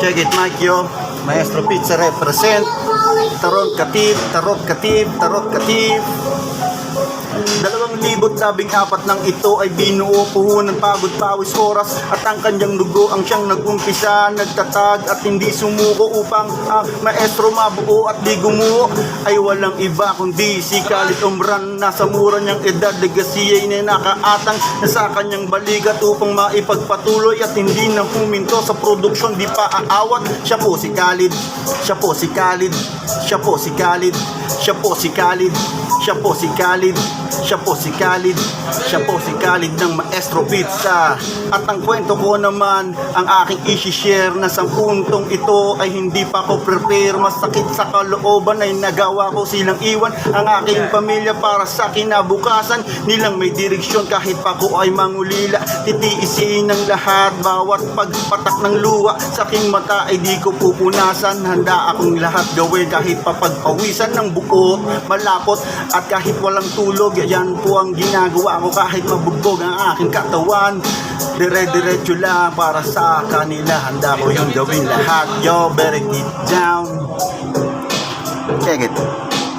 Check it, Mike, yo. Maestro Pizza represent. Tarot Katib, Tarot Katib, Tarot Katib. 2014 nang ito ay binuo, puhunan, pagod, pawis, oras at ang kanyang dugo ang siyang nagumpisa, nagtatag at hindi sumuko upang ang maestro mabuo at di gumuo ay walang iba kundi si Khalid Omran. Nasa mura niyang edad, legacy ay nakaatang na sa kanyang balikat upang maipagpatuloy at hindi na huminto sa produksyon, di pa aawat. Siya po si Khalid, siya po si Khalid, siya po si Khalid, siya po si Khalid, siya po si Khalid, siya po si Khalid, siya po si Khalid ng Maestro Pizza. At ang kwento ko naman, ang aking isi-share na sa puntong ito ay hindi pa ako prepare. Masakit sa kalooban ay nagawa ko silang iwan ang aking pamilya para sa kinabukasan nilang may direksyon. Kahit pa ko ay mangulila, titiisin ng lahat, bawat pagpatak ng luha sa aking mata ay di ko pupunasan. Handa akong lahat gawin kahit papagpawisan ng buo, malapot at kahit walang tulog. Yan po ang ginagawa ko kahit mabugbog ang aking katawan. Dire-diretso lang para sa kanila, handa ko yung gawin lahat. Yo, better get down. Check it.